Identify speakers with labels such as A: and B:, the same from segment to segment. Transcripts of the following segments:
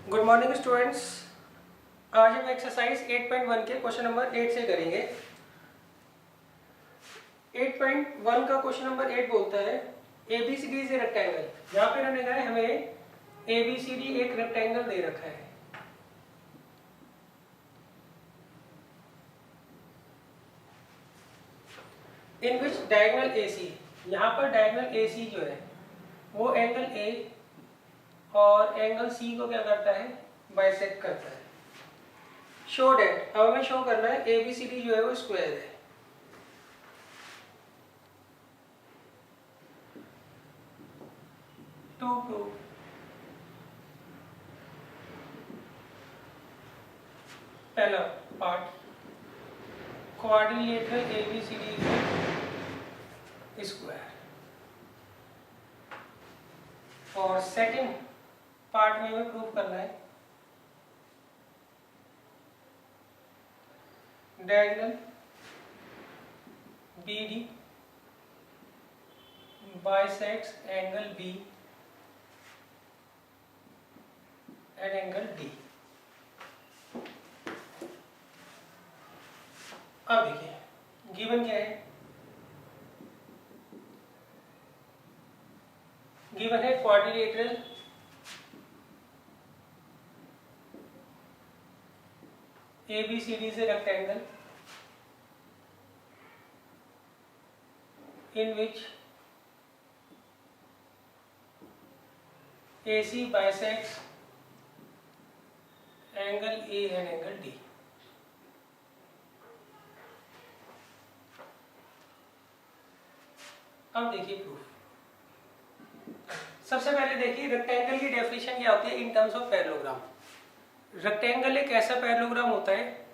A: Good morning students. आज हम exercise 8.1 के क्वेश्चन नंबर 8 से करेंगे। 8.1 का क्वेश्चन नंबर 8 बोलता है ABCD इज ए रेक्टेंगल। यहाँ पे हमने कहा है हमें ABCD एक रेक्टेंगल दे रखा है। इन विच डायगोनल AC, यहाँ पर डायगोनल AC जो है वो एंगल A और एंगल C को क्या करता है, बाइसेक्ट करता है। शो डेट, अब हमें शो करना है ABCD जो है वो स्क्वायर है। टू प्रूव पहला part quadrilateral ABCD is square, और सेकंड पार्ट में हमें प्रूव करना है diagonal BD bisects angle B and angle D। अब देखिए गिवन क्या है, गिवन है quadrilateral ABCD is a rectangle in which AC bisects angle A and angle D। अब देखिए प्रूफ। सबसे पहले देखिए रेक्टेंगल की डेफिनेशन क्या होती है in terms of parallelogram. Rectangle एक ऐसा पैरेललोग्राम होता है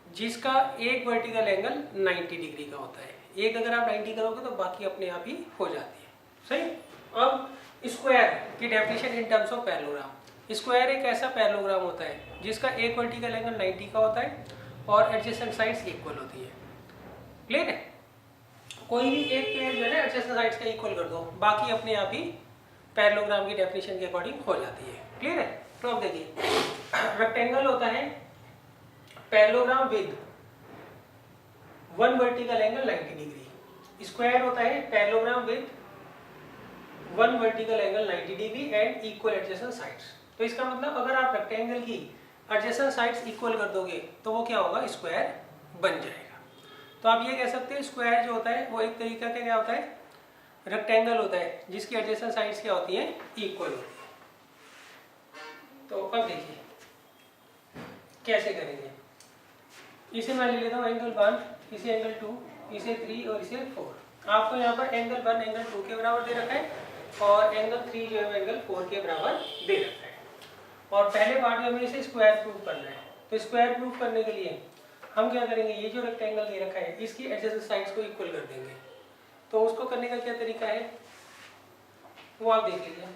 A: जिसका एक वर्टिकल एंगल 90 डिग्री का होता है। एक अगर आप 90 करोगे तो बाकी अपने आप ही हो जाती है, सही। अब स्क्वायर की definition in terms of parallelogram. Square एक ऐसा पैरेललोग्राम होता है जिसका एक वर्टिकल एंगल 90 का होता है और एडजेसेंट साइड्स इक्वल होती है। क्लियर है? कोई भी एक पेयर जो है ना एडजेसेंट साइड्स का इक्वल कर दो, बाकी अपने आप ही पैरेललोग्राम की डेफिनेशन के अकॉर्डिंग हो जाती है। क्लियर है? तो अब देखिए रेक्टेंगल होता है parallelogram with one vertical angle 90 degree. Square होता है parallelogram with one vertical angle 90 degree and equal adjacent sides. तो इसका मतलब अगर आप रेक्टेंगल की एडजेसेंट साइड्स इक्वल कर दोगे तो वो क्या होगा, स्क्वायर बन जाएगा। तो आप ये कह सकते हैं स्क्वायर जो होता है वो एक तरीका का क्या होता है, रेक्टेंगल होता है जिसकी एडजेसेंट साइड्स क्या होती हैं, इक्वल होती है। तो अब देखिए कैसे करेंगे। इसे मैं ले लेता हूँ एंगल 1, इसे एंगल 2, इसे 3 और इसे 4। आपको यहाँ पर एंगल 1 एंगल 2 के बराबर दे रखा है और एंगल 3 जो है एंगल 4 के बराबर दे रखा है। और पहले पार्ट में हमें इसे स्क्वायर प्रूफ करना है। तो स्क्वायर प्रूफ करने के लिए हम क्या करेंगे, ये जो रेक्टेंगल दे रखा है इसकी एडजेसेंट साइड्स को इक्वल कर देंगे। तो उसको करने का क्या तरीका है वो आप देख लीजिए।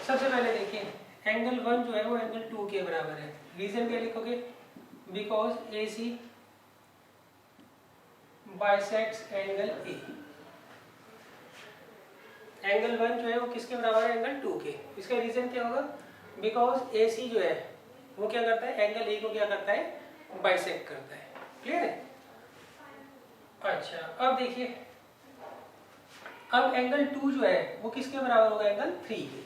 A: सबसे पहले देखिए एंगल 1 जो है वो एंगल 2 के बराबर है। रीजन क्या लिखोगे, because AC bisects angle A। Angle 1 जो है वो किसके बराबर है, एंगल 2 के। इसका रीजन क्या होगा, बिकॉज AC जो है वो क्या करता है, एंगल A को क्या करता है, बाइसेक्ट करता है। क्लियर है? अच्छा अब देखिए अब एंगल 2 जो है वो किसके बराबर होगा, एंगल 3 के।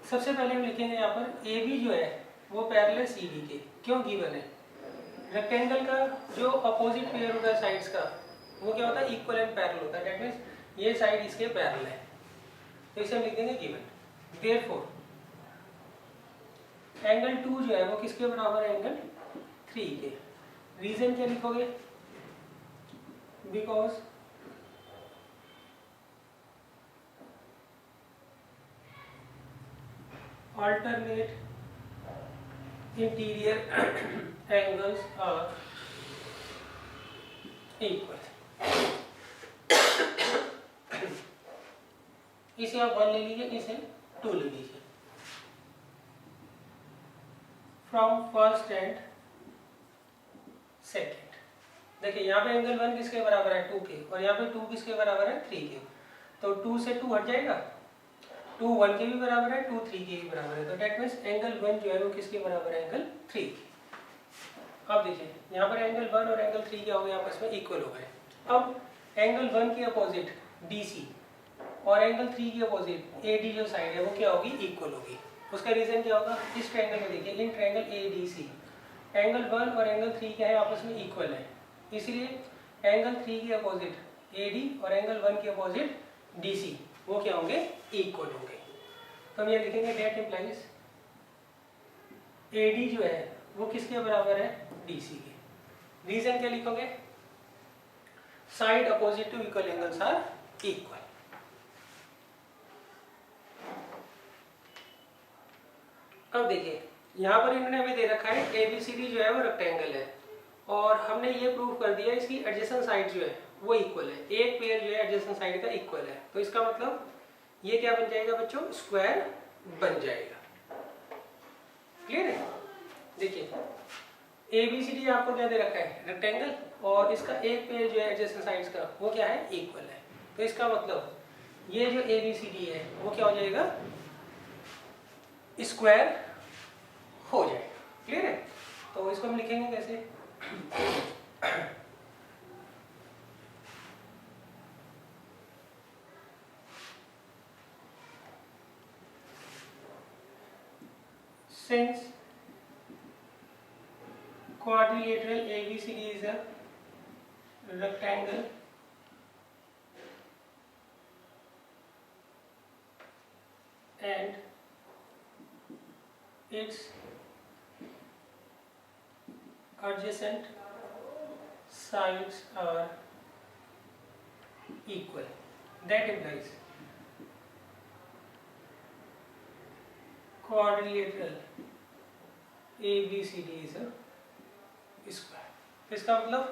A: सबसे पहले हम लिखेंगे यहाँ पर AB जो है वो पैरेलल CD के। क्यों गिवन है, रेक्टेंगल का जो अपोजिट पेयर होता है साइड्स का वो क्या होता है, इक्वल एंड पैरेलल होता है। दैट मींस ये साइड इसके पैरेलल है, तो इसे हम लिख देंगे गिवन। देयरफॉर एंगल 2 जो है वो किसके बराबर है, एंगल 3 के। रीजन क्या लिखोगे, because alternate interior angles are equal। इसे आप 1 ले लीजिए, इसे 2 ले लीजिए। फ्रॉम फर्स्ट एंड सेकेंड देखिए यहाँ पे एंगल 1 किसके बराबर है, 2 के, और यहाँ पे 2 किसके बराबर है, 3 के। तो 2 से 2 हट जाएगा 2 1 के भी बराबर है, 2 3 के भी बराबर है, तो डेट मीन्स एंगल 1 जो है वो किसके बराबर है, एंगल 3 के। अब देखिए यहाँ पर एंगल 1 और एंगल 3 क्या हो गए, आपस में इक्वल हो गए। अब एंगल 1 की अपोजिट DC और एंगल 3 की अपोजिट AD जो साइड है वो क्या होगी, इक्वल होगी। उसका रीजन क्या होगा, इस ट्रायंगल में देखिए, इन ट्रायंगल ADC एंगल 1 और एंगल 3 क्या है, आपस में इक्वल है, इसलिए एंगल 3 की अपोजिट AD और एंगल 1 की अपोजिट DC वो क्या होंगे, इक्वल होंगे। तो हम ये लिखेंगे डेट इम्प्लाइज AD जो है वो किसके बराबर है, DC के। रीजन क्या लिखोगे, side opposite to equal angles are equal. अब देखिए यहाँ पर इन्होंने हमें दे रखा है ABCD जो है वो रेक्टेंगल है, और हमने ये प्रूव कर दिया इसकी एडजेसेंट साइड जो है वो इक्वल है, एक पेयर जो है एडजेसेंट साइड का इक्वल है, तो इसका मतलब ये क्या बन जाएगा बच्चों, स्क्वायर बन जाएगा। क्लियर है। देखिए ABCD आपको क्या दे रखा है, रेक्टेंगल, और इसका एक पेयर जो है एडजेसेंट साइड्स का वो क्या है, इक्वल है, तो इसका मतलब ये जो ABCD है वो क्या हो जाएगा, स्क्वायर हो जाएगा। क्लियर है। तो इसको हम लिखेंगे कैसे, since quadrilateral ABCD is a rectangle and its adjacent sides are equal, that implies quadrilateral ABCD is a square। इसका मतलब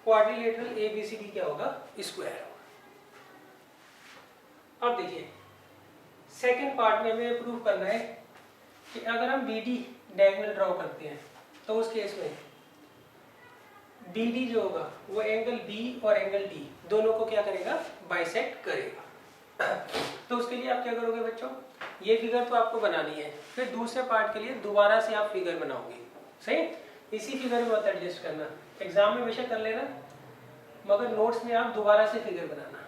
A: क्वाड्रिलेटरल ABCD क्या होगा, स्क्वायर होगा। अब देखिए सेकंड पार्ट में हमें प्रूव करना है कि अगर हम BD डायगोनल ड्रॉ करते हैं तो उस केस में BD जो होगा वो एंगल B और एंगल D दोनों को क्या करेगा, बाइसेक्ट करेगा। तो उसके लिए आप क्या करोगे बच्चों, ये फिगर तो आपको बनानी है, फिर दूसरे पार्ट के लिए दोबारा से आप फिगर बनाओगे। सही, इसी फिगर में मत एडजस्ट करना, एग्जाम में हमेशा कर लेना, मगर नोट्स में आप दोबारा से फिगर बनाना,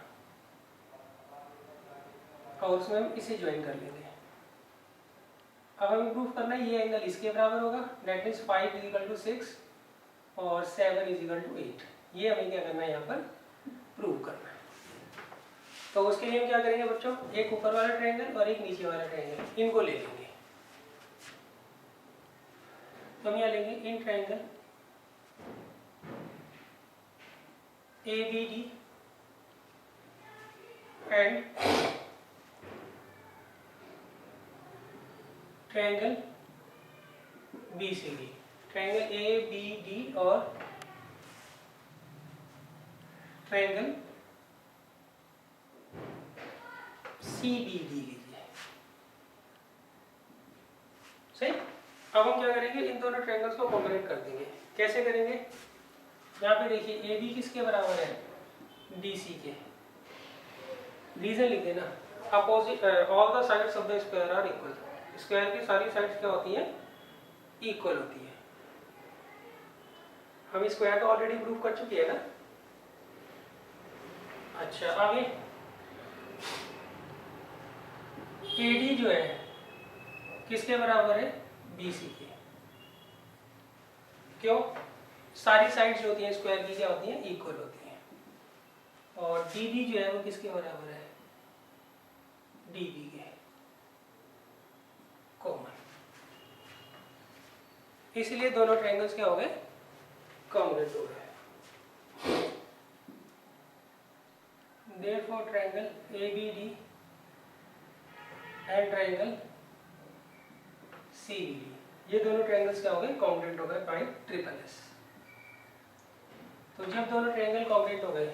A: और उसमें हम इसे ज्वाइन कर लेंगे। अब हमें प्रूफ करना है ये एंगल इसके बराबर होगा, दैट मीन्स 5 = 6 और 7 = 8। ये हमें क्या करना है, यहाँ पर प्रूव करना है। तो उसके लिए हम क्या करेंगे बच्चों, एक ऊपर वाला ट्रायंगल और एक नीचे वाला ट्रायंगल, इनको ले लेंगे। तो हम यहाँ लेंगे in triangle ABD and triangle BCD, triangle ABD और ट्रायंगल CBD लीजिए। सही। अब हम क्या करेंगे, इन दोनों ट्रायंगल्स को कॉम्बिनेट कर देंगे। कैसे करेंगे, यहाँ पे देखिए AB किसके बराबर है, DC के। रीजन लिख देना, opposite all the sides of the square are equal. Square की सारी साइड्स क्या होती हैं, इक्वल होती है। हम स्क्वायर तो ऑलरेडी प्रूव कर चुके हैं ना। अच्छा आगे AD जो है किसके बराबर है, BC के। क्यों, सारी साइड्स जो होती हैं स्क्वायर की क्या होती हैं, इक्वल होती हैं। और DB जो है वो किसके बराबर है, DB के, कॉमन। इसलिए दोनों ट्रायंगल्स क्या हो गए, कॉन्ग्रुएंट हो गए। Therefore triangle ABD and triangle CBD, ये दोनों ट्रायंगल्स क्या हो गए, कॉन्ग्रुएंट हो गए बाय SSS। तो जब दोनों ट्रायंगल कॉन्ग्रुएंट हो गए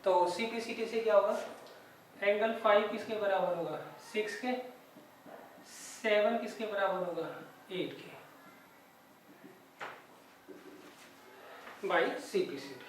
A: तो CPCD से क्या होगा, एंगल 5 किसके बराबर होगा, 6 के, 7 किसके बराबर होगा, 8 के, बाय CPCD।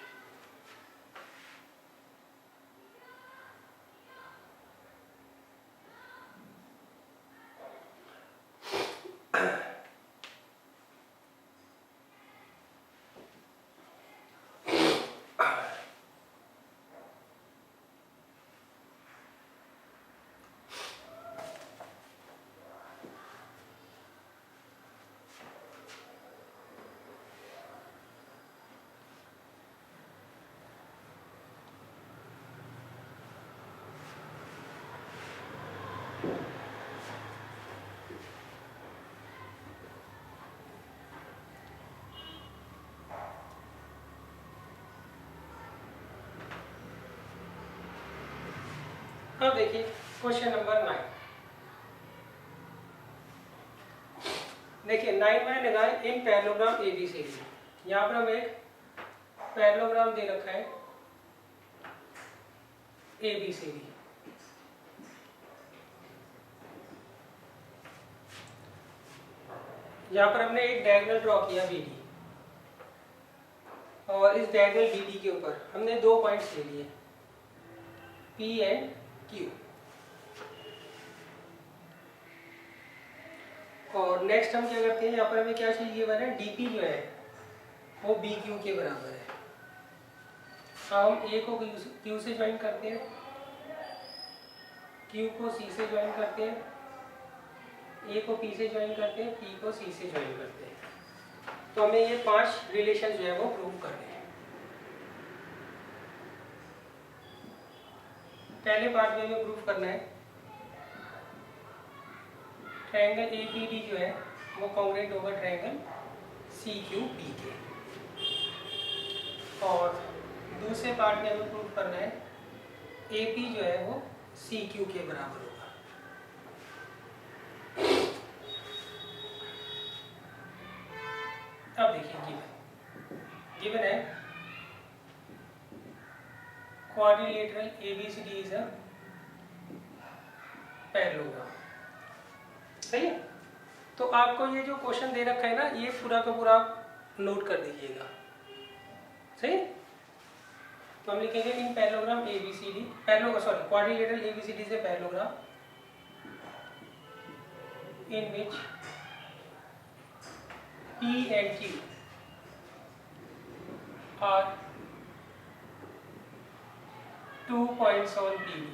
A: अब देखिए क्वेश्चन नंबर 9। देखिए 9 में लगाए इन पैरेललोग्राम ABCD। यहाँ पर हमें एक पैरेललोग्राम दे रखा है ABCD। यहाँ पर हमने एक डायगोनल ड्रॉ किया BD, और इस डायगोनल BD के ऊपर हमने 2 पॉइंट्स ले लिए P एंड Q। और नेक्स्ट हम क्या करते हैं, यहाँ पर हमें क्या चाहिए बना DP जो है वो BQ के बराबर है। हम A को Q से ज्वाइन करते हैं, Q को C से ज्वाइन करते हैं, A को P से ज्वाइन करते हैं, P को C से ज्वाइन करते हैं। तो हमें ये 5 रिलेशन जो है वो प्रूव करने हैं। पहले पार्ट में हमें प्रूव करना है ट्रायंगल APD जो है वो कॉन्ग्रुएंट होगा ट्रायंगल CQB के। और दूसरे पार्ट में हमें प्रूव करना है AP जो है वो CQ के बराबर होगा। अब देखिए गिवन है quadrilateral ABCD is a parallelogram. सही है। तो आपको ये जो क्वेश्चन दे रखा है ना, ये पूरा का पूरा नोट कर दीजिएगा। सही। तो हम लिखेंगे इन parallelogram ABCD, quadrilateral ABCD is a parallelogram in which P and Q are 2 points on PD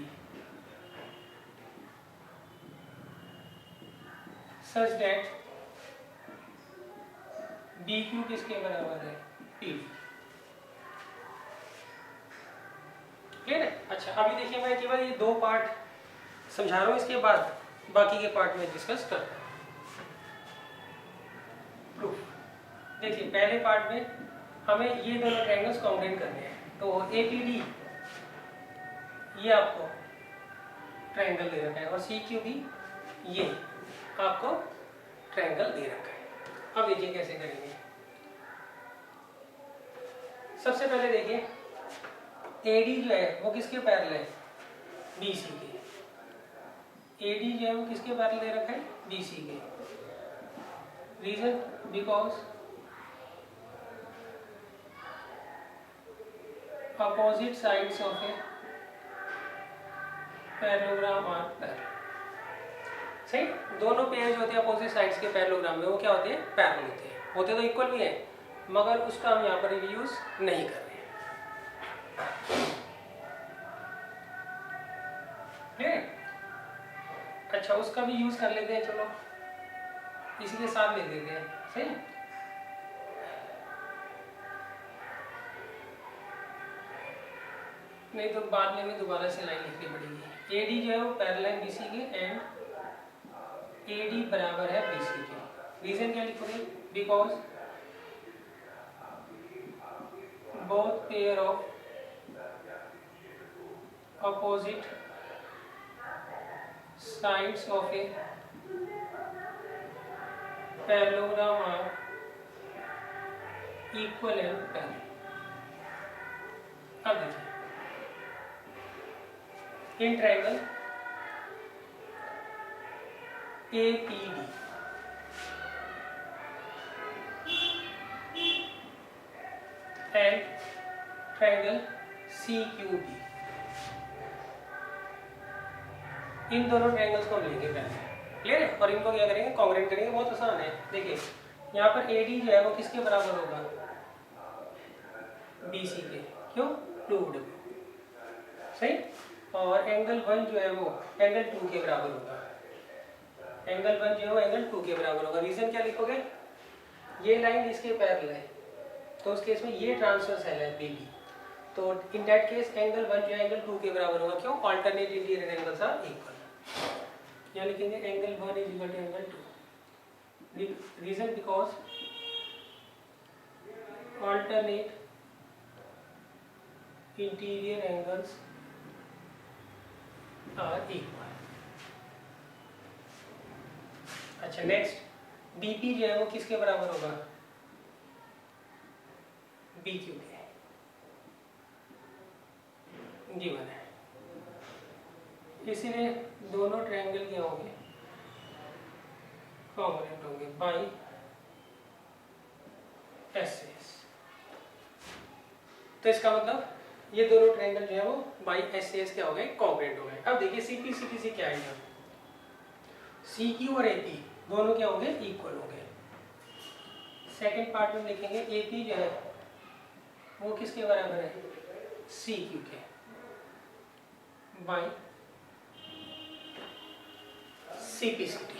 A: such that BQ किसके बराबर है PD। क्लियर है। अच्छा अभी देखिए मैं केवल ये 2 पार्ट समझा रहा हूँ, इसके बाद बाकी के पार्ट में डिस्कस करते हैं। प्रूफ देखिए पहले पार्ट में हमें ये दोनों ट्रायंगल्स कॉन्ग्रुएंट करने हैं। तो APD ये आपको ट्रायंगल दे रखा है और CQB ये आपको ट्रायंगल दे रखा है। अब देखिए कैसे करेंगे। सबसे पहले देखिए AD जो है वो किसके पैरेलल है BC के। AD जो है वो किसके पैरेलल दे रखा है BC के। Reason because opposite sides of a parallelogram are parallel. सही। दोनों पेयर जो होते हैं अपोजिट साइड्स के पैरेललोग्राम में वो क्या होते हैं पैरेलल होते हैं। होते तो इक्वल भी हैं मगर उसका हम यहाँ पर यूज नहीं कर रहे हैं। ठीक। अच्छा उसका भी यूज कर लेते हैं, चलो इसी के साथ लिख देते हैं। सही। नहीं तो बाद में हमें दोबारा से लाइन लिखनी पड़ेगी। AD जो है वो पैरेलल है BC के एंड AD बराबर है BC के। रीजन क्या लिखोगे because both pair of opposite sides of a parallelogram are equal and parallel। अब देखिए in triangle APD and triangle CQB, इन दोनों ट्रायंगल्स को हम लेंगे पहले। क्लियर है। और इनको क्या करेंगे कॉन्ग्रुएंट करेंगे। बहुत आसान है। देखिए यहाँ पर AD जो है वो किसके बराबर होगा BC के। क्यों 2W। सही। और एंगल 1 जो है वो एंगल 2 के बराबर होगा। एंगल 1 जो है वो एंगल 2 के बराबर होगा। रीजन क्या लिखोगे ये लाइन इसके पैरेलल है तो उस केस में ये ट्रांसवर्सल है BD। तो इन दैट केस एंगल 1 जो है एंगल 2 के बराबर होगा। क्यों alternate interior angles are equal. यहाँ लिखेंगे angle 1 is equal to angle 2। Reason because alternate interior angles are equal. अच्छा नेक्स्ट, बीपी जो है वो किसके बराबर होगा, बी क्यू के, गिवन है। इसीलिए दोनों ट्रायंगल क्या होंगे, कॉन्ग्रुएंट होंगे बाई एस एस। तो इसका मतलब ये दोनों ट्रायंगल जो है वो बाई एस एस क्या हो गए, कॉन्ग्रुएंट हो गए। अब देखिए सीपी सीटी से क्या आएगा, सी क्यू और एपी दोनों क्या होंगे, इक्वल होंगे। सेकंड पार्ट में लिखेंगे एपी जो है वो किसके बराबर है, सी क्यू के बाई सीपी सीटी।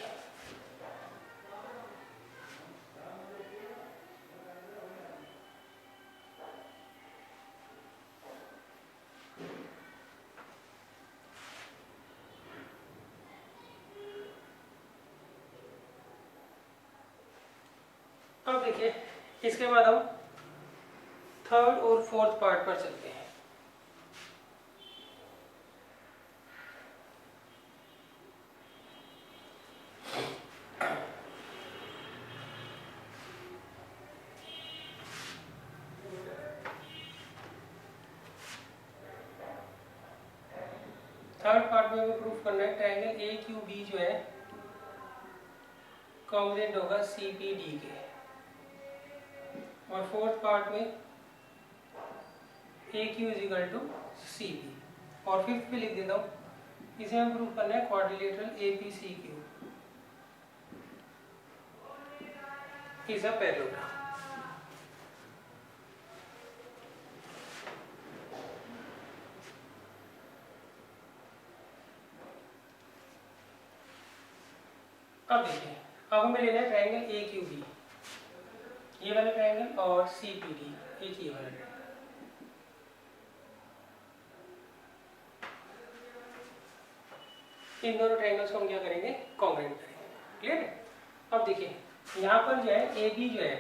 A: अब देखिए इसके बाद हम थर्ड और फोर्थ पार्ट पर चलते हैं। थर्ड पार्ट में हमें प्रूफ करना है ट्रायंगल ए क्यू बी जो है कॉन्ग्रुएंट होगा सी पी डी के। और फोर्थ पार्ट में A Q is equal to C B. और फिफ्थ पे लिख देता हूँ, इसे हम प्रूफ करना है quadrilateral A P C Q is a parallelogram. अब देखिए, अब हमें लेना है ट्रायंगल ए क्यू बी, ये वाला ट्रायंगल और सी पी डी एक ही वाला ट्रायंगल। इन दोनों ट्रायंगल्स को हम क्या करेंगे, कॉन्ग्रुएंट करेंगे। क्लियर है। अब देखिए यहाँ पर जो है ए बी जो है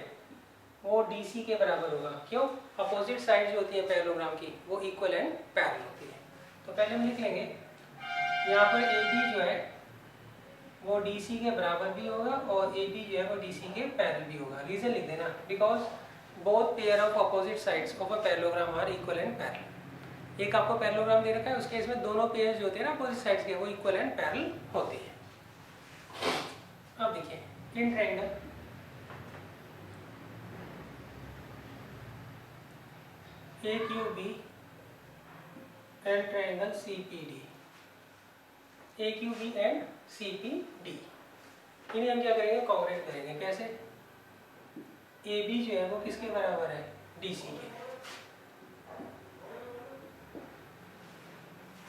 A: वो डी सी के बराबर होगा। क्यों, अपोजिट साइड जो होती है पैरेललोग्राम की वो इक्वल एंड पैरेलल होती है। तो पहले हम लिख लेंगे यहाँ पर ए बी जो है वो डी सी के बराबर भी होगा और ए बी जो है वो डी सी के पैरेलल भी होगा। रीजन लिख देना, because both pair of opposite sides of a parallelogram are equal and parallel. एक आपको पैरेललोग्राम दे रखा है, उसके इसमें दोनों पेयर जो होते हैं ना अपोजिट साइड्स के वो इक्वल एंड पैरेलल होते हैं। अब देखिए in triangle A Q B and triangle C P D, A Q B and C P D, इन्हें हम क्या करेंगे, कॉन्ग्रुएंट करेंगे। कैसे, ए बी जो है वो किसके बराबर है, डी सी के।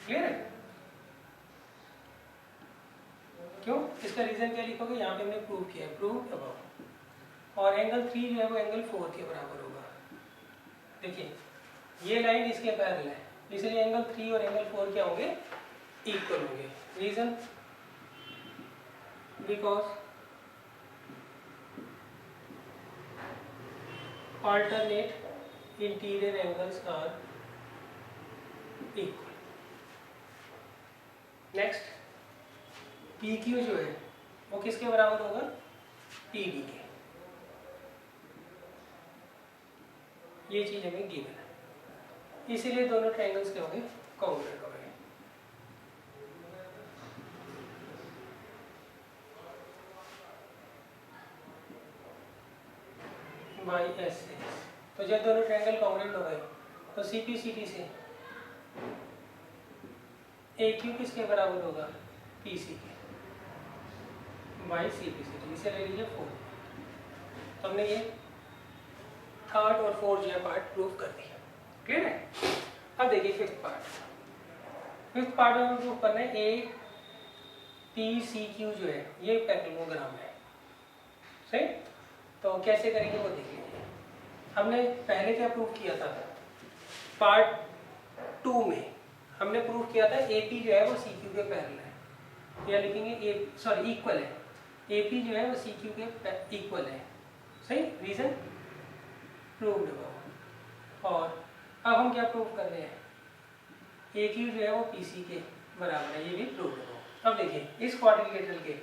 A: क्लियर है। क्यों, इसका रीजन क्या लिखोगे, यहाँ पे हमने प्रूव किया है, प्रूव अबव। और एंगल 3 जो है वो एंगल 4 के बराबर होगा। देखिए ये लाइन इसके पैरेलल है, इसलिए एंगल 3 और एंगल 4 क्या होंगे, इक्वल होंगे। Reason, because alternate interior angles are equal. Next, P Q जो है वो किसके बराबर होगा, पी डी के। ये चीज हमें गिवन है, इसीलिए दोनों ट्रायंगल्स क्या होंगे, कॉन्ग्रुएंट हो गए। By S S. तो जब दोनों ट्रायंगल कॉन्ग्रुएंट हो गए तो सी पी सी टी से ए क्यू किसके बराबर होगा, पी सी के by C P C T. इसे ले लीजिए 4। तो हमने ये थर्ड और फोर्थ जो है पार्ट प्रूव कर दिया। क्लियर है। अब देखिए फिफ्थ पार्ट। फिफ्थ पार्ट में प्रूव करना है ए पी सी क्यू जो है ये पैरेललोग्राम है। सही, तो कैसे करेंगे वो देख लीजिए। हमने पहले क्या प्रूव किया था, पार्ट 2 में हमने प्रूव किया था ए पी जो है वो सी क्यू के पैरेलल है, या लिखेंगे ए सॉरी इक्वल है, ए पी जो है वो सी क्यू के इक्वल है। सही, रीजन प्रूव्ड अबव। और अब हम क्या प्रूव कर रहे हैं, ए क्यू जो है वो पी सी के बराबर है, ये भी प्रूव करो। अब देखिए इस क्वाड्रिलेटरल के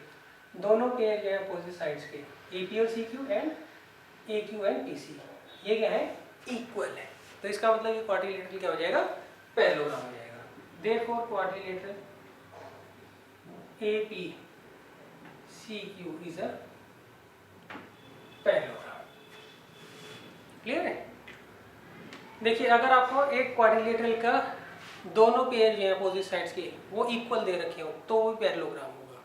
A: दोनों पेयर जो है अपोजिट साइड्स के AP और CQ and AQ and PC, ये क्या है, इक्वल है। तो इसका मतलब ये क्वाड्रिलेटरल क्या हो जाएगा, पैरेललोग्राम हो जाएगा। Therefore quadrilateral APCQ is a parallelogram. Clear है। देखिए अगर आपको एक क्वाड्रिलेटरल का दोनों पेयर जो है अपोजिट साइड्स के वो इक्वल दे रखे हो तो वो पैरेललोग्राम होगा।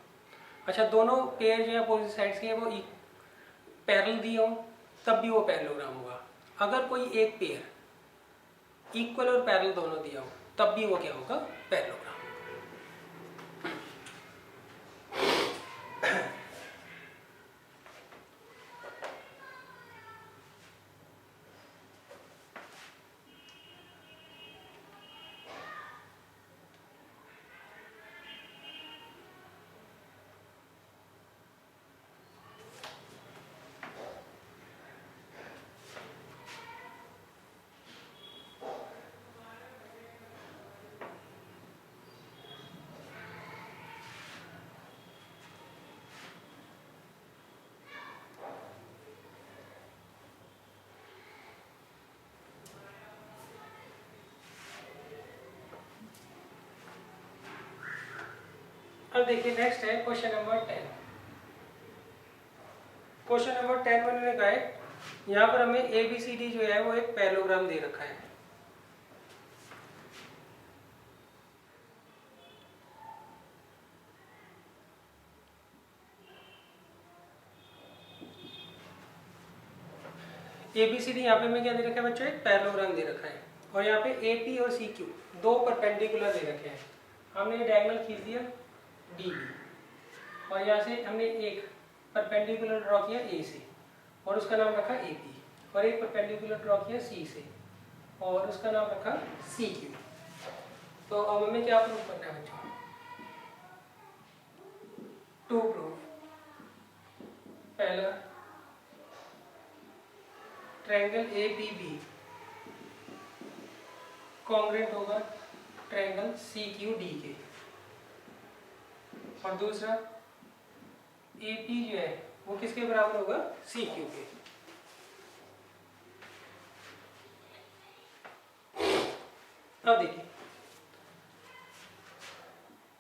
A: अच्छा दोनों पेयर जो है अपोजिट साइड्स के वो पैरेलल दिए हो तब भी वो पैरेललोग्राम होगा। अगर कोई एक पेयर इक्वल और पैरेलल दोनों दिया हो तब भी वो क्या होगा, पैरेललोग्राम। अब देखिए नेक्स्ट है क्वेश्चन नंबर 10। क्वेश्चन नंबर 10 में उन्होंने कहा है यहाँ पर हमें ABCD जो है वो एक पैरेललोग्राम दे रखा है। ABCD यहाँ पे हमें क्या दे रखा है बच्चों, एक पैरेललोग्राम दे रखा है और यहाँ पे AP और CQ दो परपेंडिकुलर दे रखे हैं। हमने डायगोनल खींच दिया DB और यहाँ से हमने एक परपेंडिकुलर ड्रॉ किया A से और उसका नाम रखा AP और एक परपेंडिकुलर ड्रॉ किया C से और उसका नाम रखा CQ। तो अब हमें क्या प्रूव करना है बच्चों, टू प्रूफ। पहला ट्रायंगल APB कॉन्ग्रुएंट होगा ट्रायंगल CQD के और दूसरा AP जो है वो किसके बराबर होगा, CQ के। अब देखिए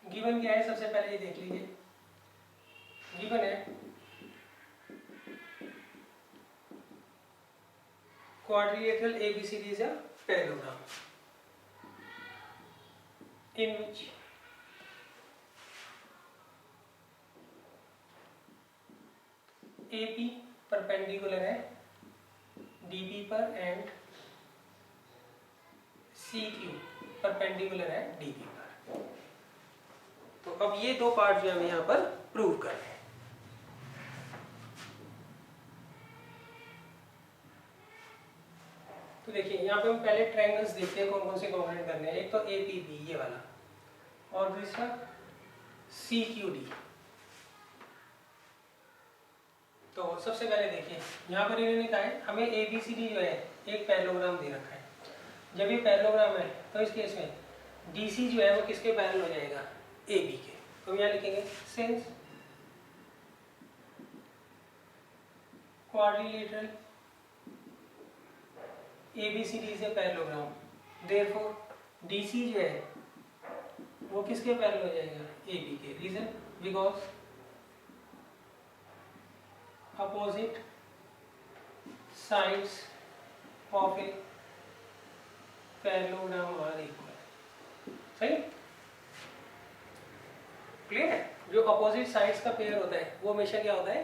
A: गिवन क्या है, सबसे पहले ये देख लीजिए। गिवन है quadrilateral ABCD is a parallelogram in which AP perpendicular है DB पर एंड CQ परपेंडिकुलर है DB पर। तो अब ये दो पार्ट जो हमें यहाँ पर प्रूव करने हैं। तो देखिए यहाँ पे हम पहले ट्रायंगल्स देखते हैं कौन कौन से कॉन्ग्रुएंट करने हैं। एक तो APB ये वाला और दूसरा CQD। तो सबसे पहले देखिए यहाँ पर इन्होंने कहा है हमें ABCD जो है एक पैरेललोग्राम दे रखा है। जब ये पैरेललोग्राम है तो इस केस में DC जो है वो किसके पैरेलल हो जाएगा, AB के। तो हम यहाँ लिखेंगे since quadrilateral ABCD is a parallelogram, therefore DC जो है वो किसके पैरेलल हो जाएगा, AB के। Reason because opposite sides of a parallelogram are equal। सही, क्लियर है। जो अपोजिट साइड्स का पेयर होता है वो हमेशा क्या होता है,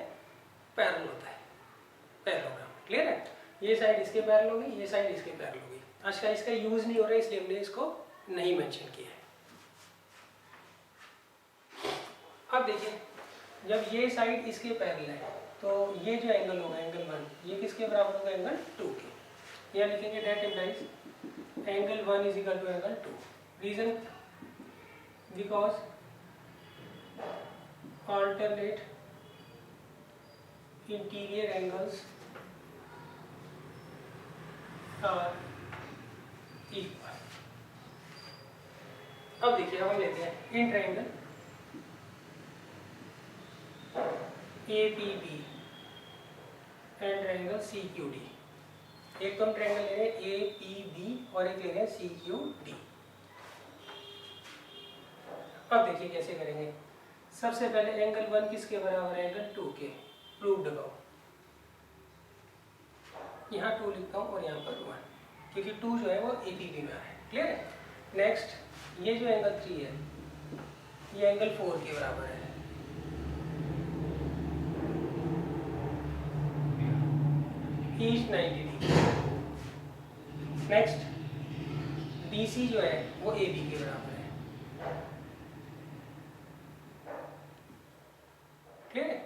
A: पैरेलल होता है, पैरेललोग्राम। क्लियर है। ये साइड इसके पैरेलल हो गई, ये साइड इसके पैरेलल हो गई। आज का इसका यूज नहीं हो रहा है इसलिए हमने इसको नहीं मेंशन किया है। अब देखिए जब ये साइड इसके पैरेलल है तो ये जो एंगल होगा एंगल 1 ये किसके बराबर होगा, एंगल 2 के। यहाँ लिखेंगे that implies angle 1 is equal to angle 2। Reason because alternate interior angles are equal। अब देखिए, हम लेते हैं in triangle APB and triangle CQD। एक तो हम ट्रायंगल ले रहे हैं APB और एक ले रहे हैं CQD। अब देखिए कैसे करेंगे। सबसे पहले एंगल 1 किसके बराबर है? एंगल 2 के। Proved above. यहाँ 2 लिखता हूँ और यहाँ पर 1, क्योंकि 2 जो है वो APB में है। क्लियर है? नेक्स्ट, ये जो एंगल 3 है ये एंगल 4 के बराबर है। East 90 degree. नेक्स्ट, BC जो है वो AB के बराबर है। ठीक है?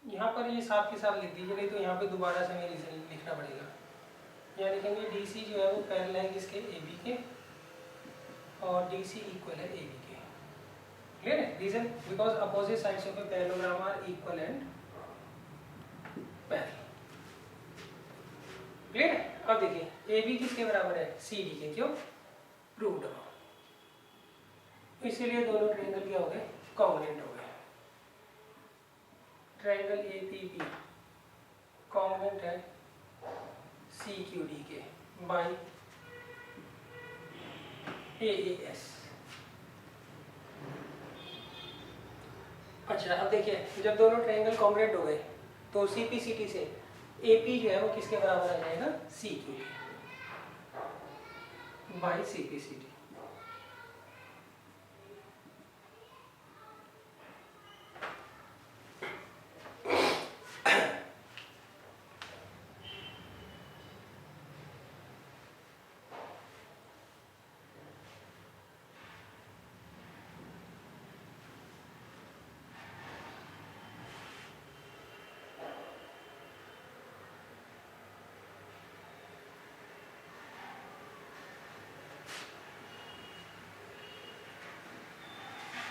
A: यहाँ पर ये साथ के साथ लिख दीजिए, नहीं तो यहाँ पे दोबारा से हमें रीजन लिखना पड़ेगा। यहाँ लिखेंगे DC जो है वो पैरेलल है किसके? AB के, और DC इक्वल है AB के। क्लियर है? Reason because opposite sides of a parallelogram are equal and parallel. Clear है? अब देखिए AB किसके बराबर है? CD के। क्यों? Proved above. इसीलिए दोनों ट्रायंगल क्या हो गए? कॉन्ग्रुएंट हो गए। ट्रायंगल APB कॉन्ग्रुएंट है CQD के बाय AAS। अच्छा, अब देखिए, जब दोनों ट्रायंगल कॉन्ग्रुएंट हो गए तो CPCT से AP जो है वो किसके बराबर आ जाएगा? CQD by CPCT।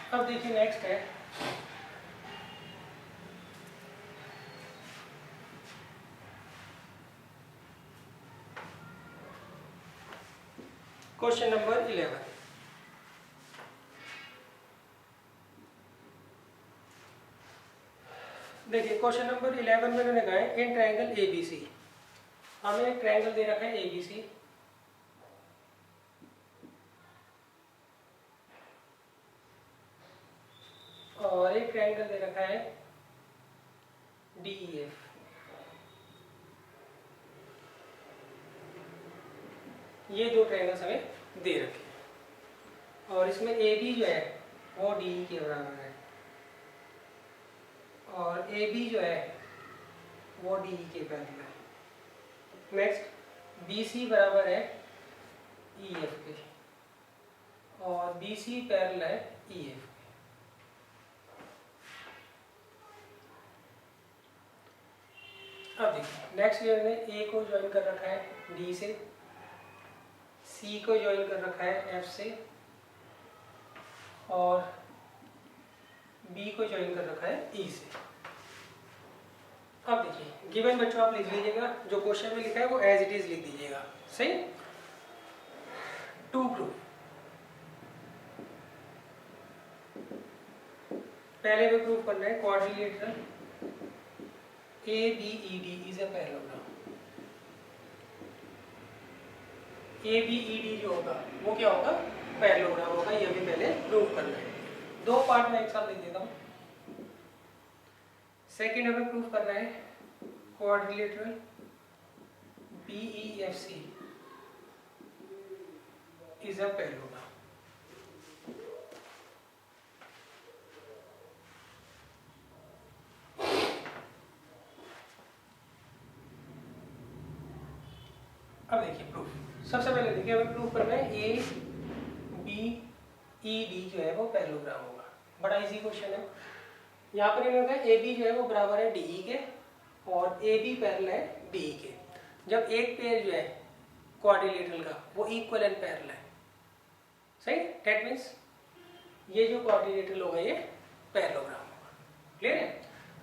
A: अब देखिए नेक्स्ट है क्वेश्चन नंबर 11। देखिए क्वेश्चन नंबर 11 में उन्होंने कहा है इन ट्रायंगल ABC। हमें एक ट्रायंगल दे रखा है ABC, और एक ट्रायंगल दे रखा है DEF। ये दो ट्रायंगल्स हमें दे रखे हैं, और इसमें AB जो है वो DE के बराबर है, और AB जो है वो DE के पैरेलल है। नेक्स्ट, BC बराबर है EF के, और BC पैरेलल है EF के। अब देखिए नेक्स्ट ईयर ने A को ज्वाइन कर रखा है D से, C को ज्वाइन कर रखा है F से, और B को ज्वाइन कर रखा है E से। अब देखिए गिवन बच्चों आप लिख लीजिएगा, जो क्वेश्चन में लिखा है वो एज इट इज लिख दीजिएगा। सही? To proof. पहले में प्रूफ करना है quadrilateral ABED is a parallelogram. ABED जो होगा वो क्या होगा? पैरेललोग्राम होगा। ये भी पहले प्रूफ करना है। दो पार्ट में एक साथ लिख देता हूँ। सेकेंड हमें प्रूफ करना है quadrilateral BEFC is a parallelogram. अब देखिए प्रूफ। सबसे पहले देखिए हमें प्रूफ करना है ABED जो है वो पैरेललोग्राम होगा। बड़ा इजी क्वेश्चन है। यहाँ पर इन्होंने कहा AB जो है वो बराबर है DE के, और AB पैरेलल है DE के। जब एक पेयर जो है क्वाड्रिलेटरल का वो इक्वल एंड पैरेलल है। सही? दैट मीन्स ये जो क्वाड्रिलेटरल होगा ये पैरेललोग्राम होगा। क्लियर है?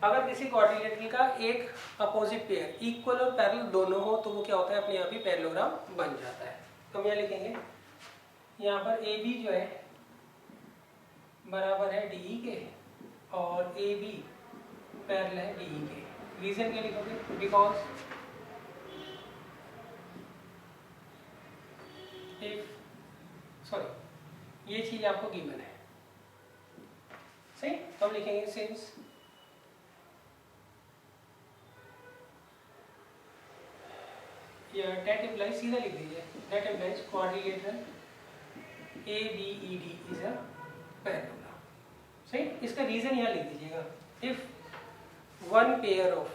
A: अगर किसी क्वाड्रिलेटरल का एक अपोजिट पेयर इक्वल और पैरेलल दोनों हो तो वो क्या होता है, अपने आप ही पैरेललोग्राम बन जाता है। तो हम यहाँ लिखेंगे, यहाँ पर ए बी जो है बराबर है डी के और ए बी पैरेलल है डी के। रीजन क्या लिखोगे, बिकॉज इफ सॉरी ये चीज आपको गिवन है, सही। तो हम लिखेंगे सिंस डेट इम्प्लाइज, सीधा लिख दीजिए, that implies quadrilateral A B E D is a parallelogram, सही। इसका रीजन यहाँ लिख दीजिएगा, if one pair of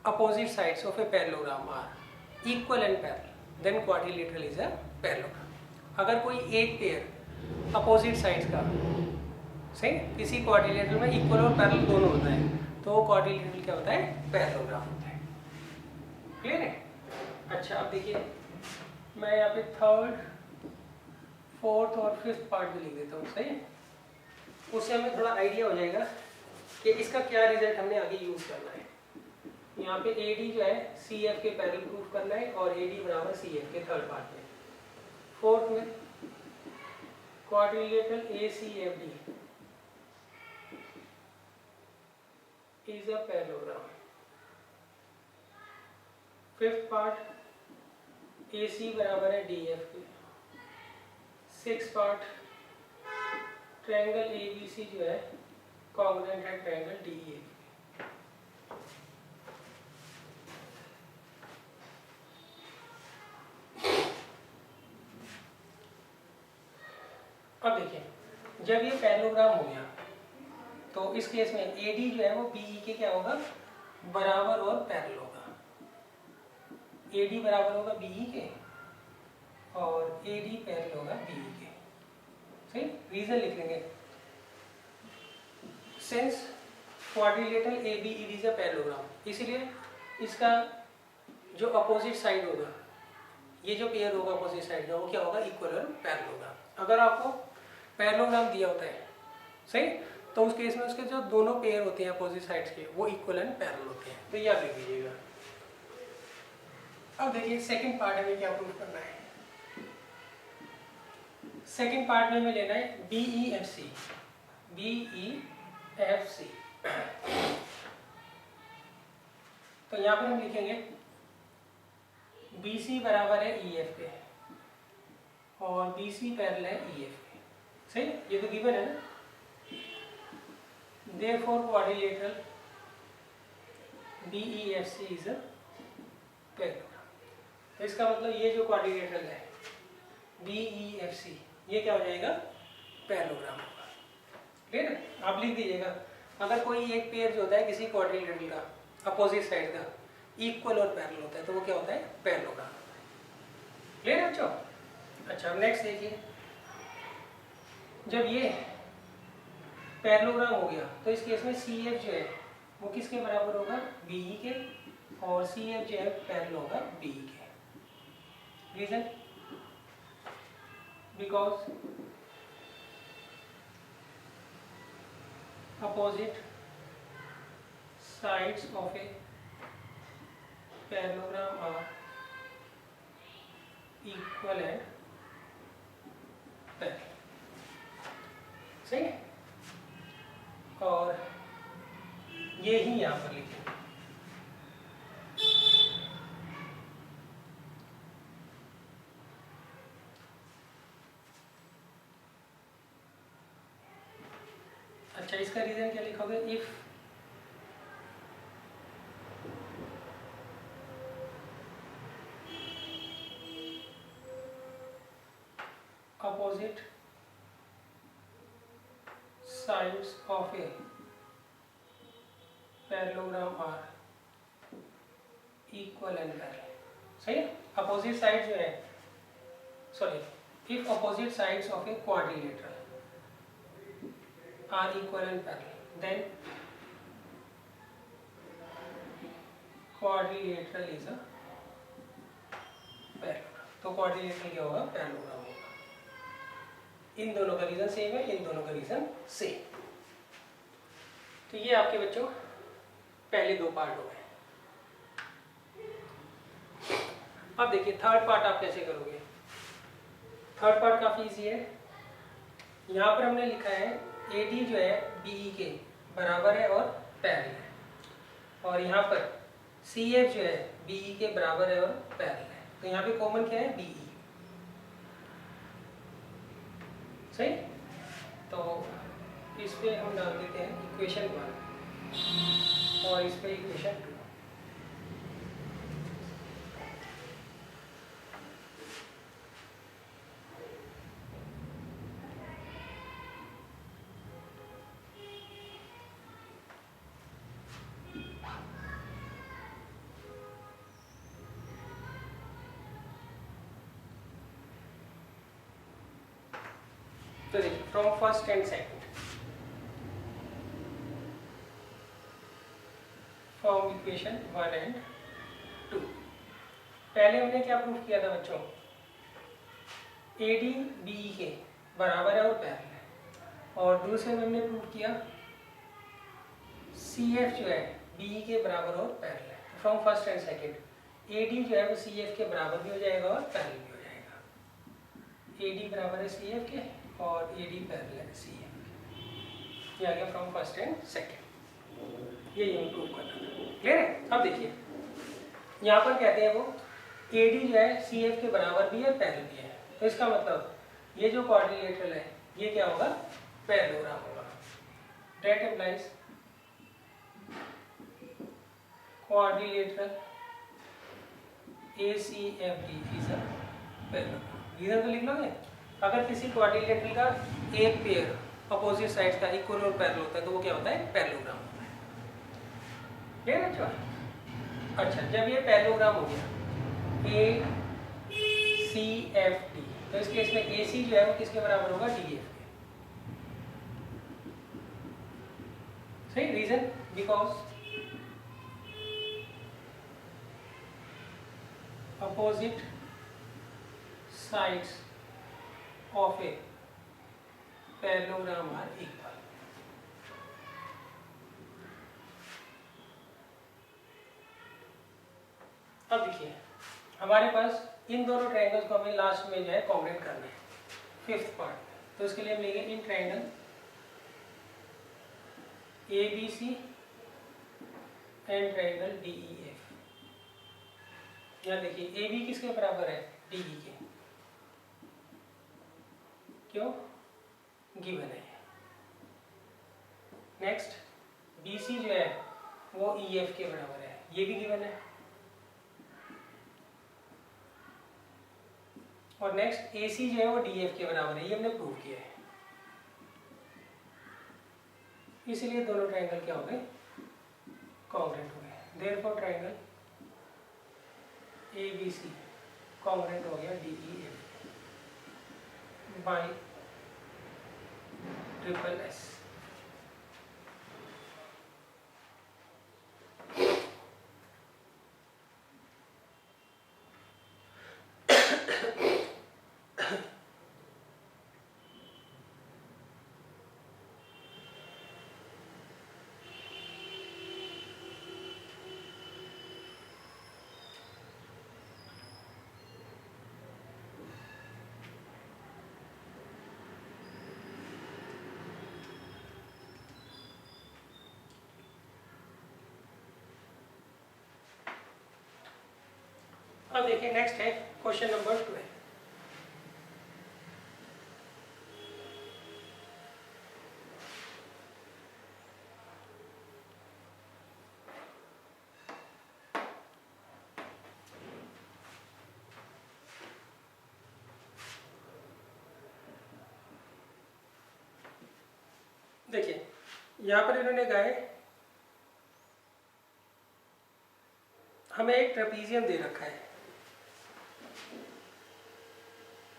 A: opposite sides of a parallelogram are equal and parallel then quadrilateral is a parallelogram. अगर कोई एक पेयर अपोजिट साइड्स का, सही, किसी क्वाड्रिलेटरल में इक्वल और पैरेलल दोनों होता है तो वो क्वाड्रिलेटरल क्या होता है, पैरेललोग्राम होता है। क्लियर है। अच्छा अब देखिए, मैं यहाँ पे थर्ड, फोर्थ और फिफ्थ पार्ट भी लिख देता हूँ, सही है। उससे हमें थोड़ा आइडिया हो जाएगा कि इसका क्या रिजल्ट हमने आगे यूज करना है। यहाँ पे ए डी जो है सी एफ के पैरेलल प्रूफ करना है और ए डी बराबर सी एफ के थर्ड पार्ट में। फोर्थ में quadrilateral A C F D is a parallelogram. Fifth part A C बराबर है डी एफ के। Six part triangle A B C जो है कॉन्ग्रुएंट है ट्रायंगल डी ए। अब देखिए, जब ये पैरेललोग्राम हो गया तो इस केस में ए डी जो है वो बी ई के क्या होगा, बराबर और पैरेलल होगा। ए डी बराबर होगा बी ई के और ए डी पैरेलल होगा बी ई के, सही। रीजन लिख लेंगे, since quadrilateral A B E D is a parallelogram, इसलिए इसका जो अपोजिट साइड होगा, ये जो पेयर होगा अपोजिट साइड का, वो क्या होगा, इक्वल और पैरेलल होगा। अगर आपको पैरेललोग्राम दिया होता है, सही, तो उस केस में उसके जो दोनों पेयर होते हैं अपोजिट साइड्स के वो इक्वल एंड पैरेलल होते हैं। तो याद लिख दीजिएगा। अब देखिए सेकंड पार्ट हमें क्या प्रूव करना है। सेकंड पार्ट में हमें लेना है B E F C, B E F C. तो यहाँ पर हम लिखेंगे बी सी बराबर है ई एफ के और बी सी पैरेलल है ई एफ के, सही। ये तो गिवन है ना। Therefore quadrilateral BEFC is a parallelogram. तो इसका मतलब ये जो क्वाड्रिलेटरल है BEFC ये क्या हो जाएगा, पैरेललोग्राम होगा। क्लियर है। आप लिख दीजिएगा, अगर कोई एक पेयर जो होता है किसी क्वाड्रिलेटरल का अपोजिट साइड का इक्वल और पैरेलल होता है तो वो क्या होता है, पैरेललोग्राम। क्लियर है बच्चों। अच्छा अब नेक्स्ट देखिए, जब ये पैरेललोग्राम हो गया तो इस केस में सी एफ जो है वो किसके बराबर होगा, बी ई के, और सी एफ जो है पैरेलल होगा बी ई के। Reason, because opposite sides of a parallelogram are equal and parallel, सही है। और ये ही यहाँ पर लिखें। अच्छा इसका रीजन क्या लिखोगे, if opposite sides of a parallelogram are equal and parallel, सही है। अपोजिट साइड जो है, sorry, if opposite sides of a quadrilateral are equal and parallel then quadrilateral is a parallelogram। तो quadrilateral क्या होगा, पैरेललोग्राम होगा। इन दोनों का रीजन सेम है, इन दोनों का रीजन सेम। तो ये आपके बच्चों पहले दो पार्ट हो गए। अब देखिए थर्ड पार्ट आप कैसे करोगे। थर्ड पार्ट काफ़ी इजी है। यहाँ पर हमने लिखा है AD जो है BE के बराबर है और पैरेलल है, और यहाँ पर CF जो है BE के बराबर है और पैरेलल है। तो यहाँ पे कॉमन क्या है, BE। सही। तो इस पे हम डाल देते हैं इक्वेशन 1 और इस पे इक्वेशन 2। तो देखिए from first and second, from equation 1 and 2, पहले हमने क्या प्रूफ किया था बच्चों, AD BE के बराबर है और पैरेलल है, और दूसरे में हमने प्रूफ किया CF जो है BE के बराबर और पैरेलल है। From first and second AD जो है वो CF के बराबर भी हो जाएगा और पैरेलल भी हो जाएगा। AD बराबर है CF के और AD पैरेलल है CF के। ये आ गया फ्रॉम फर्स्ट एंड सेकंड। ये प्रूव करना था। क्लियर है। अब देखिए यहाँ पर कहते हैं वो AD जो है CF के बराबर भी है पैरेलल भी है, तो इसका मतलब ये जो क्वाड्रिलेटरल है ये क्या होगा, पैरेललोग्राम होगा। That implies quadrilateral ACFD is a parallelogram. Reason तो लिख लोगे। अगर किसी क्वाड्रिलेटरल का एक पेयर अपोजिट साइड का इक्वल और पैरेलल होता है तो वो क्या होता है, पैरेललोग्राम होता है। क्लियर है बच्चों। अच्छा, जब ये पैरेललोग्राम हो गया ACFD, तो इस केस में AC जो है वो किसके बराबर होगा, DF के। सही। Reason because opposite sides of a parallelogram are equal। अब देखिए हमारे पास इन दोनों ट्रायंगल्स को हमें लास्ट में जो है कॉन्ग्रुएंट करना है फिफ्थ पार्ट। तो इसके लिए हम लेंगे इन triangle ABC and triangle DEF। यहाँ देखिए AB किसके बराबर है, DE के। क्यों, गिवन है। नेक्स्ट BC जो है वो EF के बराबर है, ये भी गिवन है। और नेक्स्ट AC जो है वो DF के बराबर है, ये हमने प्रूव किया है। इसलिए दोनों ट्रायंगल क्या हो गए, कॉन्ग्रुएंट हो गए। देयरफॉर ट्रायंगल ABC कॉन्ग्रुएंट हो गया DEF बाय ट्रिपल S। अब देखिए नेक्स्ट है क्वेश्चन नंबर 12। देखिए यहाँ पर इन्होंने कहा है हमें एक ट्रेपीजियम दे रखा है,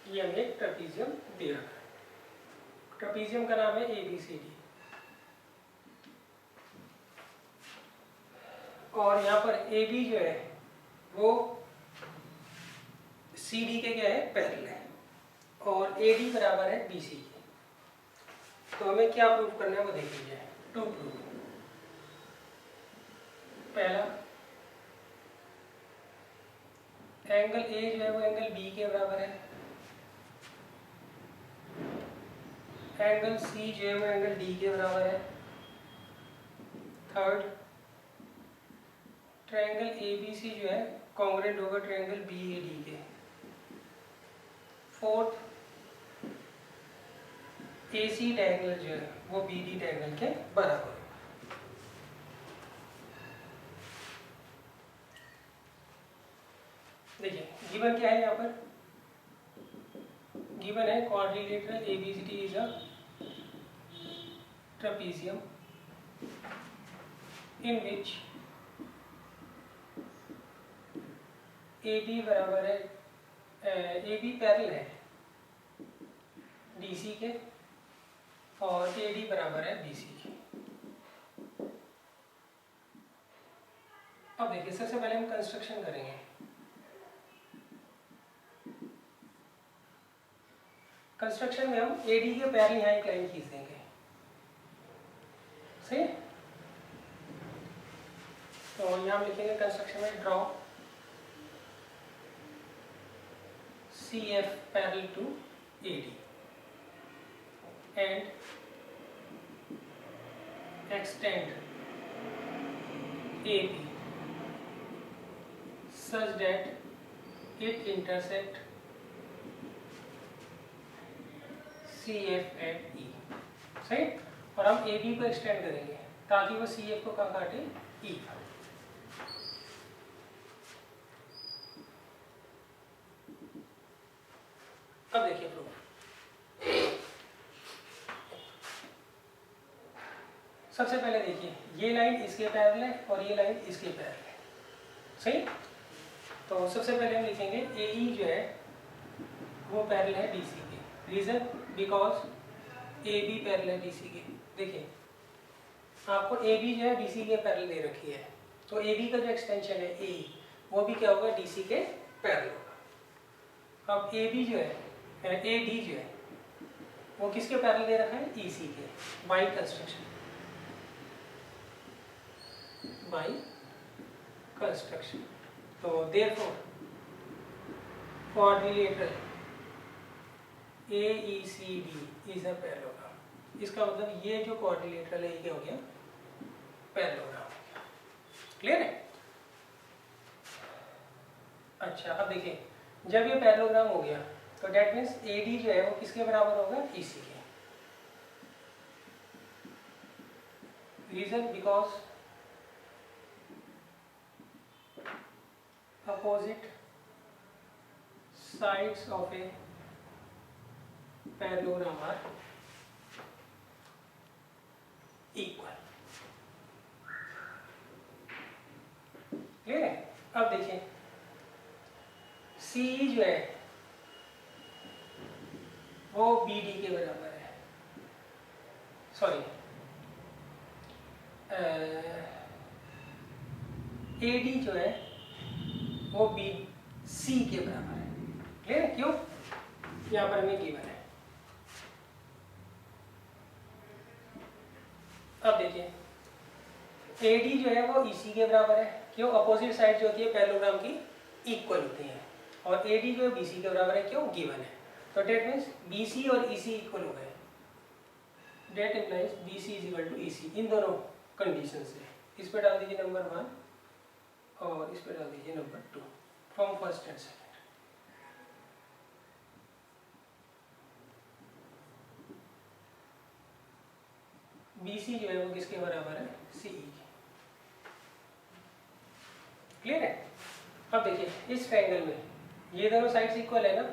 A: ये हमें एक ट्रेपीजियम दे रखा है। ट्रेपीजियम का नाम है ABCD, और यहाँ पर AB जो है वो CD के क्या है, पैरेलल है, और AD बराबर है BC के। तो हमें क्या प्रूव करना है वो देख लीजिए। टू प्रूव पहला एंगल ए जो है वो एंगल बी के बराबर है, एंगल सी जो है वो एंगल डी के बराबर है। Third, triangle A B C जो है कॉन्ग्रुएंट होगा ट्रायंगल बी ए डी के। फोर्थ, ए सी ट्रायंगल जो है वो बी डी ट्रायंगल के बराबर होगा। देखिए गिवन क्या है यहाँ पर, गिवन है quadrilateral ABCD is a trapezium in which A B बराबर है, ए बी पैरेलल है डी सी के और ए डी बराबर है बी सी के। अब देखिए सबसे पहले हम कंस्ट्रक्शन करेंगे। कंस्ट्रक्शन में हम ए डी के पैरेलल यहाँ एक लाइन खींच देंगे, सही। तो यहाँ हम लिखेंगे कंस्ट्रक्शन में draw C F parallel to A D and extend A B such that it intersect CF at E, सही। और हम AB को एक्सटेंड करेंगे ताकि वो CF को कहाँ काटे, E। अब देखिए प्रूफ, सबसे पहले देखिए ये लाइन इसके पैरेलल है और ये लाइन इसके पैरेलल है, सही। तो सबसे पहले हम लिखेंगे AE जो है वो पैरेलल है BC के। रीजन बिकॉज AB पैरेलल है BC के। देखिए आपको AB जो है BC के पैरेलल दे रखी है, तो AB का जो एक्सटेंशन है AE वो भी क्या होगा, DC के पैरेलल होगा। अब AB जो है AD जो है वो किसके पैरेलल दे रखा है, EC के। By construction, by construction. तो therefore quadrilateral AECD is a parallelogram। इसका मतलब ये जो quadrilateral है ये क्या हो गया, पैरेललोग्राम। क्लियर है। अच्छा अब देखिए जब ये पैरेललोग्राम हो गया तो डेट मीन्स AD जो है वो किसके बराबर होगा, EC के। Reason because opposite sides of a parallelogram are equal। Clear है। अब देखिए CE जो है वो BD के बराबर है, सॉरी AD जो है वो BC के बराबर है। क्लियर है, क्यों, यहाँ पर हमें गिवन है। अब देखिए AD जो है वो EC के बराबर है, क्यों, अपोजिट साइड जो होती है पैरेललोग्राम की इक्वल होती हैं, और AD जो है BC के बराबर है, क्यों, गिवन है। तो डेट मीन्स BC और EC इक्वल हो गए। That implies BC is equal to EC इन दोनों कंडीशन से। इस पे डाल दीजिए नंबर 1 और इस पे डाल दीजिए number 2 from first and second. BC जो है वो किसके बराबर है, CE के। क्लियर है। अब देखिए इस ट्रायंगल में ये दोनों साइड्स इक्वल है ना,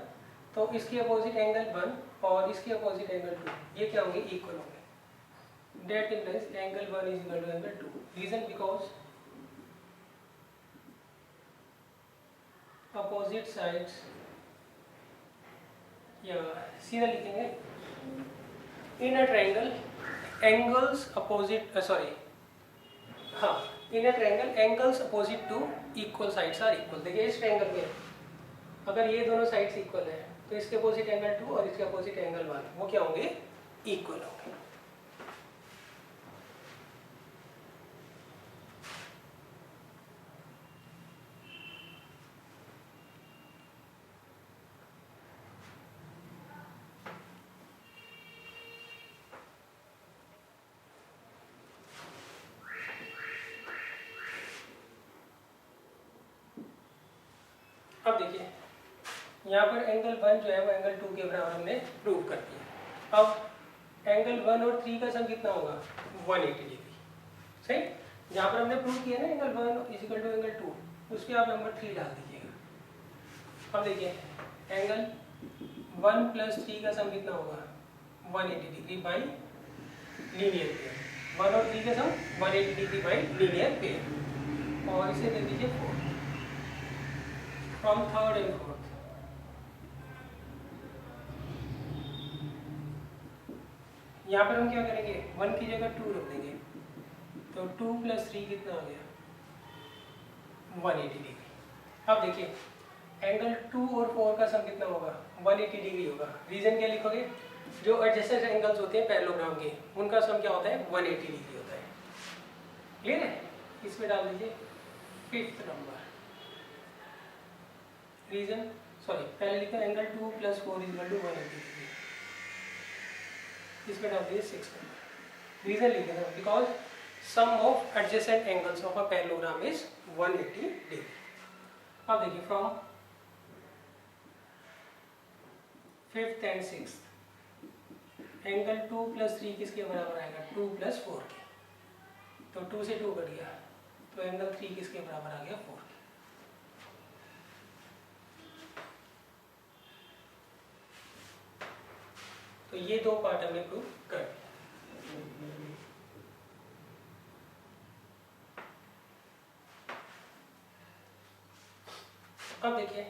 A: तो इसके अपोजिट एंगल 1 और इसके अपोजिट एंगल 2 ये क्या होंगे, इक्वल होंगे। That implies angle 1 is equal to angle 2। Reason because opposite sides, या सीधा लिखेंगे in a triangle angles opposite, sorry हाँ, in a triangle angles opposite to equal sides are equal. देखिए इस ट्रायंगल में अगर ये दोनों साइड्स इक्वल है तो इसके अपोजिट एंगल 2 और इसके अपोजिट एंगल 1 वो क्या होंगे, इक्वल होंगे। अब देखिए यहाँ पर एंगल 1 जो है वो एंगल 2 के बराबर हमने प्रूव कर दिया। अब एंगल 1 और 3 का सम कितना होगा 180 डिग्री। सही, जहाँ पर हमने प्रूव किया ना एंगल 1 इक्वल टू एंगल 2, उस पर आप नंबर 3 डाल दीजिएगा। अब देखिए एंगल 1 प्लस 3 का सम कितना होगा 180 डिग्री बाई लीनियर पेयर। 1 और 3 का सम 180 डिग्री बाई लीनियर पेयर, और इसे दे दीजिए 4 फ्रॉम थर्ड एंड फोर्थ। यहाँ पर हम क्या करेंगे 1 की जगह 2 रख देंगे, तो 2 प्लस 3 कितना हो गया 180 डिग्री। अब देखिए एंगल 2 और 4 का सम कितना होगा 180 डिग्री होगा। रीजन क्या लिखोगे, जो एडजेसेंट एंगल्स होते हैं पैरेललोग्राम के उनका सम क्या होता है 180 डिग्री होता है। क्लियर है, इसमें डाल दीजिए 5th नंबर। रीजन सॉरी पहले लिखा angle 2 plus 4 equal to 180 degree, इसमें डाल दीजिए 6 नंबर। रीजन लिख देना because sum of adjacent angles of a parallelogram is 180 degree. अब देखिए from 5th and 6th angle 2 plus 3 किसके बराबर आएगा 2 प्लस 4 के, तो 2 से 2 कट गया, तो एंगल 3 किसके बराबर आ गया 4 के। तो ये दो पार्ट हमने प्रूव कर दिया। अब देखिए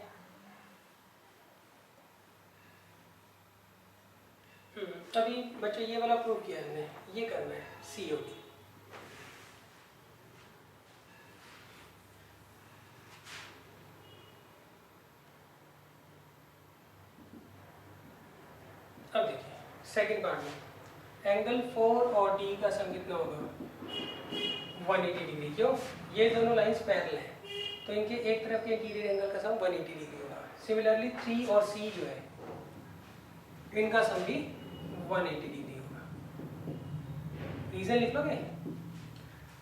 A: अभी बच्चे ये वाला प्रूव किया हमने, ये करना है COD। अब देखिए सेकंड पार्ट में एंगल 4 और D का सम कितना होगा 180 डिग्री। क्यों, ये दोनों लाइंस पैरेलल हैं, तो इनके एक तरफ के इंटीरियर एंगल का सम 180 डिग्री होगा। सिमिलरली 3 और C जो है इनका सम भी 180 डिग्री होगा। रीजन लिख लोगे,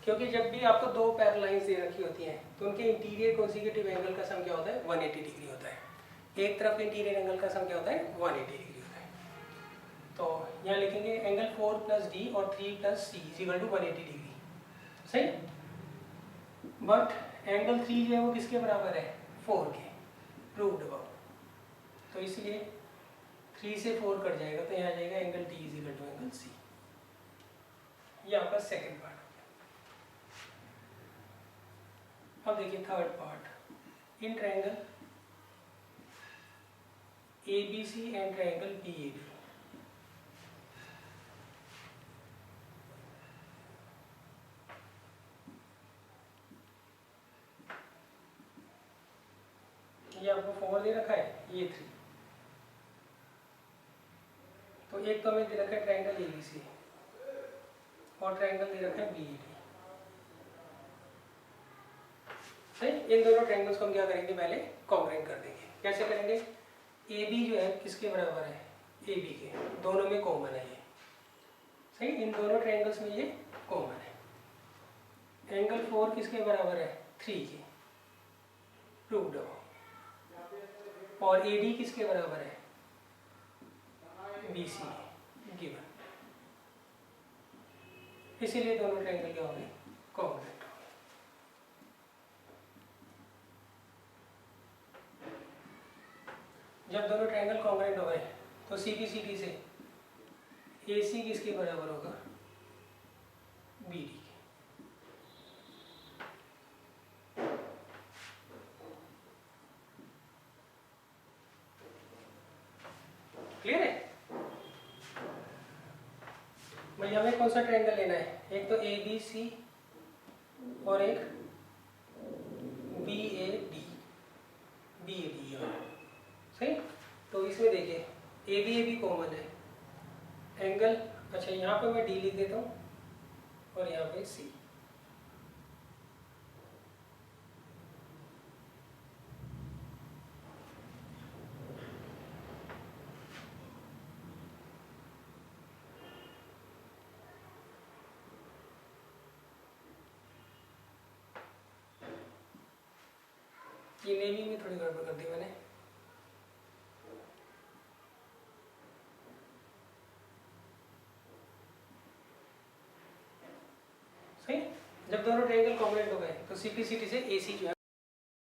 A: क्योंकि जब भी आपको दो पैरेलल लाइंस दे रखी होती हैं तो उनके इंटीरियर कॉन्सिक्यूटिव एंगल का सम क्या होता है 180 डिग्री होता है। एक तरफ के इंटीरियर एंगल का सम क्या होता है 180 डिग्री होता है। तो यहाँ लिखेंगे एंगल 4 प्लस D और 3 plus C equal to 180 degree. सही, बट एंगल 3 जो है वो किसके बराबर है 4 के, प्रूव्ड अबव। तो इसलिए 3 से 4 कट जाएगा, तो यहाँ आ जाएगा angle D equal to angle C। ये आपका सेकंड पार्ट। अब देखिए third part, in triangle ABC and triangle BAD। ये आपको 4 दे रखा है, ये 3, तो एक तो हमें दे रखा है ट्रायंगल ABC और ट्रायंगल दे रखा है BAD। सही, इन दोनों ट्रायंगल्स को हम क्या करेंगे पहले कॉन्ग्रुएंट कर देंगे। कैसे करेंगे, AB जो है किसके बराबर है AB के, दोनों में कॉमन है ये। सही, इन दोनों ट्रायंगल्स में ये कॉमन है। एंगल 4 किसके बराबर है 3 के, प्रूव्ड हो। और AD किसके बराबर है BC गिवन, इसीलिए दोनों ट्रायंगल क्या हो गए कॉन्ग्रुएंट हो गए। जब दोनों ट्रायंगल कॉन्ग्रुएंट हो गए तो CBCD से AC किसके बराबर होगा BD के। क्लियर है भैया, हमें कौन सा ट्रायंगल लेना है, एक तो ABC और एक BAD। सही, तो इसमें देखिए AB कॉमन है, एंगल अच्छा यहाँ पे मैं D लिख देता हूँ और यहाँ पे C। ये नेमी में थोड़ी गड़बड़ कर दी मैंने। सही, जब दोनों ट्रायंगल कॉम्बिनेट हो गए तो CPCT से AC जो है